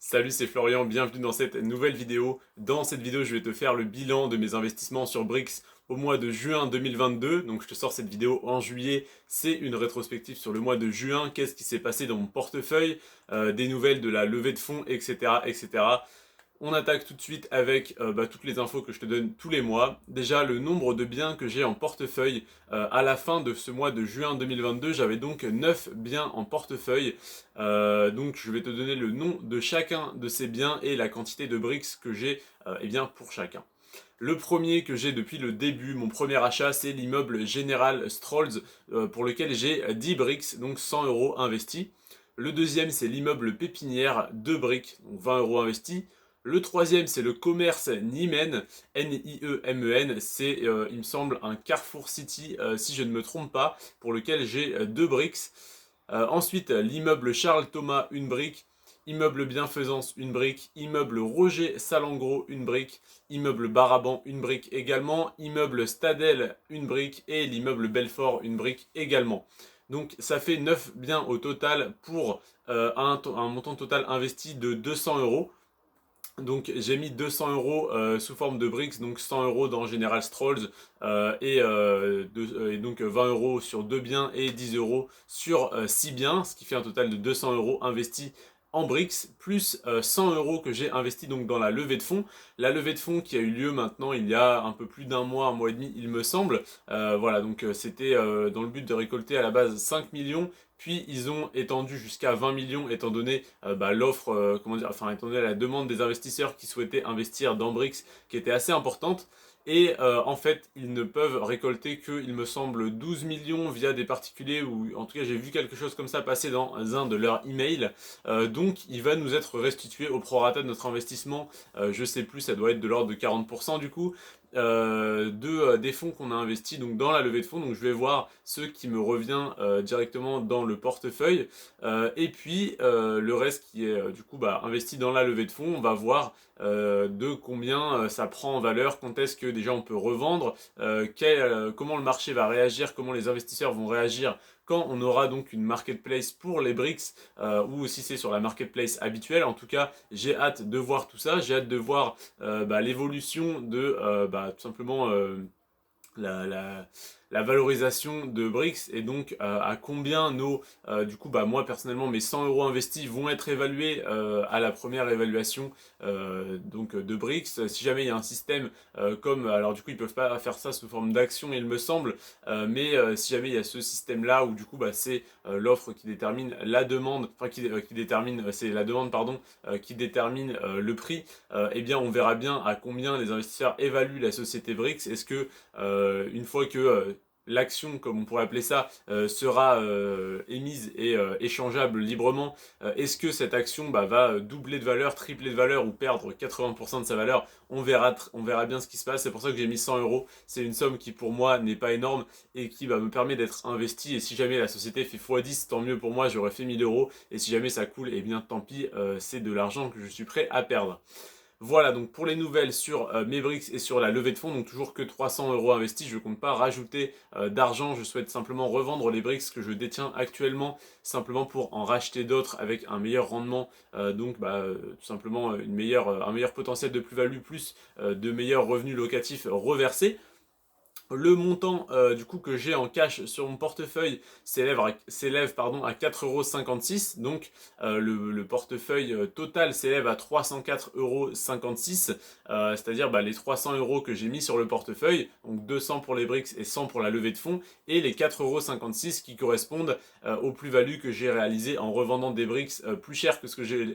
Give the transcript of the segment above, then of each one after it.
Salut, c'est Florian, bienvenue dans cette nouvelle vidéo. Dans cette vidéo, je vais te faire le bilan de mes investissements sur Brix au mois de juin 2022. Donc je te sors cette vidéo en juillet. C'est une rétrospective sur le mois de juin. Qu'est-ce qui s'est passé dans mon portefeuille, des nouvelles de la levée de fonds, etc., etc. On attaque tout de suite avec toutes les infos que je te donne tous les mois. Déjà, le nombre de biens que j'ai en portefeuille à la fin de ce mois de juin 2022, j'avais donc 9 biens en portefeuille. Donc, je vais te donner le nom de chacun de ces biens et la quantité de bricks que j'ai pour chacun. Le premier que j'ai depuis le début, mon premier achat, c'est l'immeuble Général Strolls pour lequel j'ai 10 bricks, donc 100 euros investis. Le deuxième, c'est l'immeuble Pépinière, 2 briques, donc 20 euros investis. Le troisième, c'est le commerce Niemen, Niemen, c'est, il me semble, un Carrefour City, si je ne me trompe pas, pour lequel j'ai 2 bricks. Ensuite, l'immeuble Charles Thomas, une brique. Immeuble Bienfaisance, une brique. Immeuble Roger Salengro, une brique. Immeuble Baraban, une brique également. Immeuble Stadel, une brique. Et l'immeuble Belfort, une brique également. Donc ça fait 9 biens au total pour un montant total investi de 200 euros. Donc j'ai mis 200 euros sous forme de bricks, donc 100 euros dans General Strolls et donc 20 euros sur 2 biens et 10 euros sur 6 biens, ce qui fait un total de 200 euros investis en bricks, plus 100 euros que j'ai investi donc dans la levée de fonds. La levée de fonds qui a eu lieu maintenant il y a un peu plus d'un mois et demi il me semble. Voilà, donc c'était dans le but de récolter à la base 5 millions. Puis ils ont étendu jusqu'à 20 millions étant donné l'offre, étant donné la demande des investisseurs qui souhaitaient investir dans Brix qui était assez importante. Et en fait, ils ne peuvent récolter que, il me semble, 12 millions via des particuliers, ou en tout cas j'ai vu quelque chose comme ça passer dans un de leurs emails. Donc il va nous être restitué au prorata de notre investissement, je sais plus, ça doit être de l'ordre de 40% du coup, des fonds qu'on a investis donc dans la levée de fonds. Donc je vais voir ce qui me revient directement dans le portefeuille et puis le reste qui est investi dans la levée de fonds. On va voir de combien ça prend en valeur, quand est-ce que déjà on peut revendre, comment le marché va réagir, comment les investisseurs vont réagir quand on aura donc une marketplace pour les bricks ou si c'est sur la marketplace habituelle. En tout cas, j'ai hâte de voir tout ça, j'ai hâte de voir l'évolution de tout simplement la, la, la valorisation de Brix et donc à combien moi personnellement mes 100 euros investis vont être évalués à la première évaluation de Brix. Si jamais il y a un système alors du coup ils peuvent pas faire ça sous forme d'action il me semble, si jamais il y a ce système là où c'est l'offre qui détermine la demande, qui détermine, c'est la demande pardon, qui détermine le prix, eh bien on verra bien à combien les investisseurs évaluent la société Brix. Est-ce que une fois que l'action, comme on pourrait appeler ça, sera émise et échangeable librement, est-ce que cette action va doubler de valeur, tripler de valeur ou perdre 80% de sa valeur? On verra bien ce qui se passe. C'est pour ça que j'ai mis 100 euros. C'est une somme qui pour moi n'est pas énorme et qui me permet d'être investi. Et si jamais la société fait x10, tant mieux pour moi, j'aurais fait 1000 euros. Et si jamais ça coule, eh bien tant pis, c'est de l'argent que je suis prêt à perdre. Voilà donc pour les nouvelles sur mes bricks et sur la levée de fonds, donc toujours que 300 euros investis, je ne compte pas rajouter d'argent, je souhaite simplement revendre les bricks que je détiens actuellement, simplement pour en racheter d'autres avec un meilleur rendement, tout simplement un meilleur potentiel de plus-value, plus de meilleurs revenus locatifs reversés. Le montant que j'ai en cash sur mon portefeuille s'élève à 4,56 €. Donc le portefeuille total s'élève à 304,56 €. C'est-à-dire les 300 euros que j'ai mis sur le portefeuille, donc 200 pour les bricks et 100 pour la levée de fonds, et les 4,56 € qui correspondent aux plus-values que j'ai réalisées en revendant des bricks plus cher que ce que je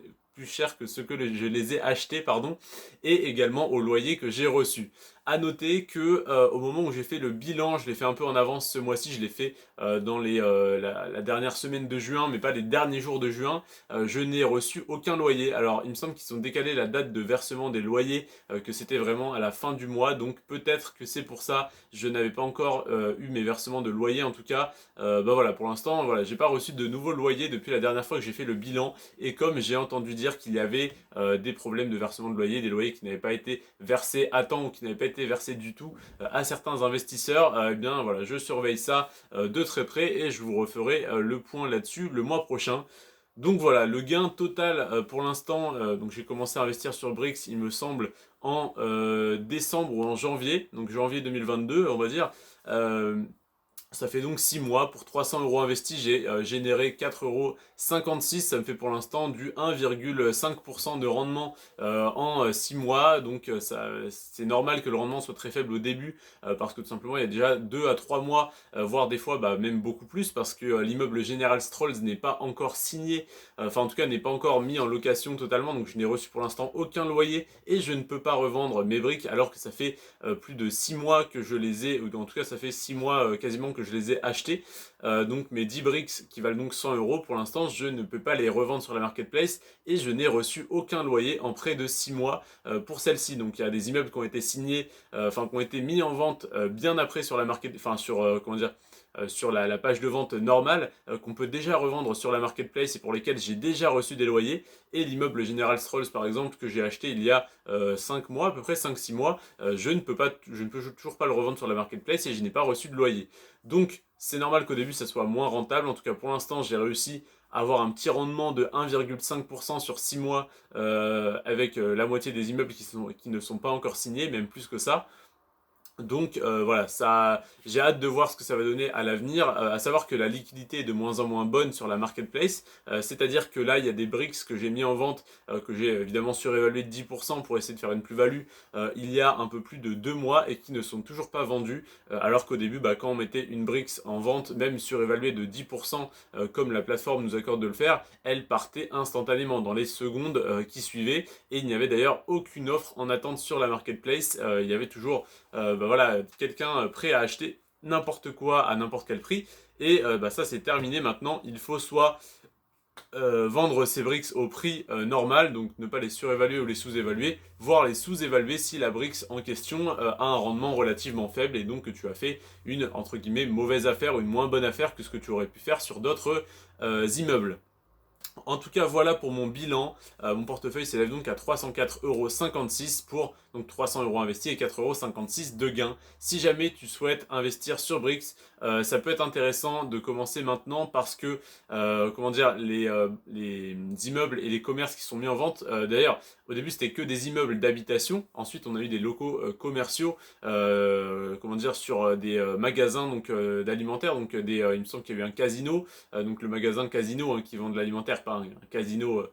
les ai achetés, pardon, et également au loyer que j'ai reçu. À noter que au moment où j'ai fait le bilan, je l'ai fait un peu en avance ce mois-ci, je l'ai fait dans la dernière semaine de juin, mais pas les derniers jours de juin, je n'ai reçu aucun loyer. Alors il me semble qu'ils ont décalé la date de versement des loyers, que c'était vraiment à la fin du mois, donc peut-être que c'est pour ça, je n'avais pas encore eu mes versements de loyer en tout cas. Voilà, pour l'instant, voilà, j'ai pas reçu de nouveaux loyers depuis la dernière fois que j'ai fait le bilan, et comme j'ai entendu dire qu'il y avait des problèmes de versement de loyer, des loyers qui n'avaient pas été versés à temps ou qui n'avaient pas été versés du tout à certains investisseurs, eh bien voilà, je surveille ça de très près et je vous referai le point là-dessus le mois prochain. Donc voilà, le gain total pour l'instant, donc j'ai commencé à investir sur Brix, il me semble, en décembre ou en janvier, donc janvier 2022, on va dire. Euh, Ça fait donc 6 mois. Pour 300 euros investis, j'ai généré 4,56 €. Ça me fait pour l'instant du 1,5% de rendement en 6 mois. Donc c'est normal que le rendement soit très faible au début parce que tout simplement il y a déjà 2 à 3 mois, voire des fois même beaucoup plus parce que l'immeuble General Strolls n'est pas encore signé. Enfin en tout cas n'est pas encore mis en location totalement. Donc je n'ai reçu pour l'instant aucun loyer et je ne peux pas revendre mes briques alors que ça fait plus de 6 mois que je les ai, ou en tout cas ça fait 6 mois quasiment que je les ai achetés. Donc mes 10 bricks qui valent donc 100 euros, pour l'instant je ne peux pas les revendre sur la marketplace et je n'ai reçu aucun loyer en près de 6 mois pour celle-ci. Donc il y a des immeubles qui ont été signés, enfin qui ont été mis en vente bien après sur la market, enfin sur comment dire, sur la page de vente normale qu'on peut déjà revendre sur la marketplace et pour lesquels j'ai déjà reçu des loyers. Et l'immeuble General Strolls par exemple que j'ai acheté il y a 5 mois, à peu près 5-6 mois, je ne peux toujours pas le revendre sur la marketplace et je n'ai pas reçu de loyer. Donc c'est normal qu'au début ça soit moins rentable. En tout cas pour l'instant j'ai réussi à avoir un petit rendement de 1,5% sur 6 mois avec la moitié des immeubles qui ne sont pas encore signés, même plus que ça. Donc voilà, ça, j'ai hâte de voir ce que ça va donner à l'avenir, à savoir que la liquidité est de moins en moins bonne sur la marketplace, c'est-à-dire que là il y a des bricks que j'ai mis en vente, que j'ai évidemment surévalué de 10% pour essayer de faire une plus-value il y a un peu plus de 2 mois et qui ne sont toujours pas vendus, alors qu'au début quand on mettait une bricks en vente, même surévaluée de 10% comme la plateforme nous accorde de le faire, elle partait instantanément dans les secondes qui suivaient et il n'y avait d'ailleurs aucune offre en attente sur la marketplace, il y avait toujours voilà, quelqu'un prêt à acheter n'importe quoi à n'importe quel prix. Et ça c'est terminé maintenant. Il faut soit vendre ces bricks au prix normal, donc ne pas les surévaluer ou les sous-évaluer, voire les sous-évaluer si la bricks en question a un rendement relativement faible et donc que tu as fait une entre guillemets mauvaise affaire ou une moins bonne affaire que ce que tu aurais pu faire sur d'autres immeubles. En tout cas, voilà pour mon bilan. Mon portefeuille s'élève donc à 304,56 € pour donc 300 euros investis et 4,56 € de gains. Si jamais tu souhaites investir sur Brix, ça peut être intéressant de commencer maintenant parce que comment dire, les immeubles et les commerces qui sont mis en vente, d'ailleurs au début c'était que des immeubles d'habitation, ensuite on a eu des locaux commerciaux, comment dire, sur des magasins donc d'alimentaire, donc il me semble qu'il y a eu un casino, donc le magasin casino qui vend de l'alimentaire, pas un casino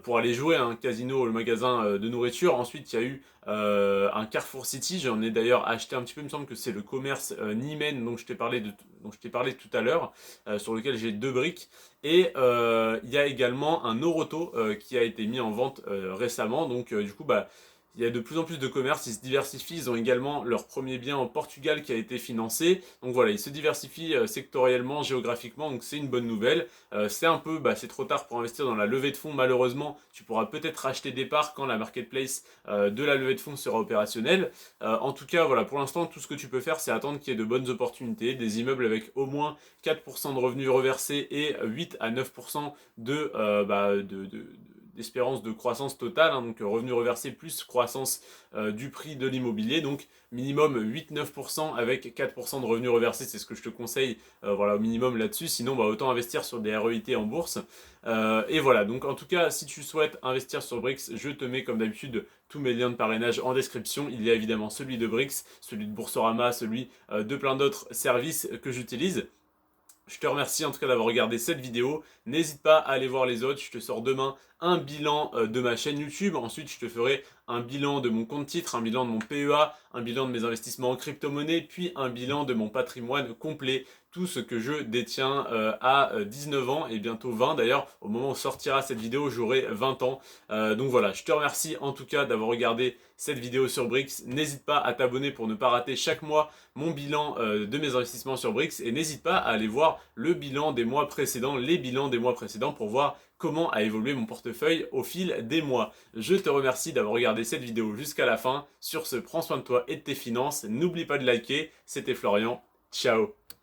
pour aller jouer, un casino, le magasin de nourriture. Ensuite il y a eu un Carrefour City, j'en ai d'ailleurs acheté un petit peu, il me semble que c'est le commerce Nimen dont je t'ai parlé, tout à l'heure, sur lequel j'ai 2 briques. Et il y a également un Oroto qui a été mis en vente récemment, donc du coup il y a de plus en plus de commerces, ils se diversifient, ils ont également leur premier bien au Portugal qui a été financé. Donc voilà, ils se diversifient sectoriellement, géographiquement, donc c'est une bonne nouvelle. C'est un peu, c'est trop tard pour investir dans la levée de fonds malheureusement. Tu pourras peut-être acheter des parts quand la marketplace de la levée de fonds sera opérationnelle. En tout cas, voilà, pour l'instant, tout ce que tu peux faire, c'est attendre qu'il y ait de bonnes opportunités, des immeubles avec au moins 4% de revenus reversés et 8 à 9% d'espérance de croissance totale, donc revenu reversé plus croissance du prix de l'immobilier, donc minimum 8-9% avec 4% de revenus reversés, c'est ce que je te conseille, voilà, au minimum là-dessus, sinon autant investir sur des REIT en bourse. Et voilà, donc en tout cas, si tu souhaites investir sur Brix, je te mets comme d'habitude tous mes liens de parrainage en description. Il y a évidemment celui de Brix, celui de Boursorama, celui de plein d'autres services que j'utilise. Je te remercie en tout cas d'avoir regardé cette vidéo. N'hésite pas à aller voir les autres. Je te sors demain un bilan de ma chaîne YouTube. Ensuite, je te ferai un bilan de mon compte titre, un bilan de mon PEA, un bilan de mes investissements en crypto-monnaie, puis un bilan de mon patrimoine complet. Tout ce que je détiens à 19 ans et bientôt 20 d'ailleurs. Au moment où sortira cette vidéo, j'aurai 20 ans. Donc voilà, je te remercie en tout cas d'avoir regardé cette vidéo sur Brix. N'hésite pas à t'abonner pour ne pas rater chaque mois mon bilan de mes investissements sur Brix. Et n'hésite pas à aller voir le bilan des mois précédents, les bilans des mois précédents pour voir comment a évolué mon portefeuille au fil des mois. Je te remercie d'avoir regardé cette vidéo jusqu'à la fin. Sur ce, prends soin de toi et de tes finances. N'oublie pas de liker. C'était Florian. Ciao.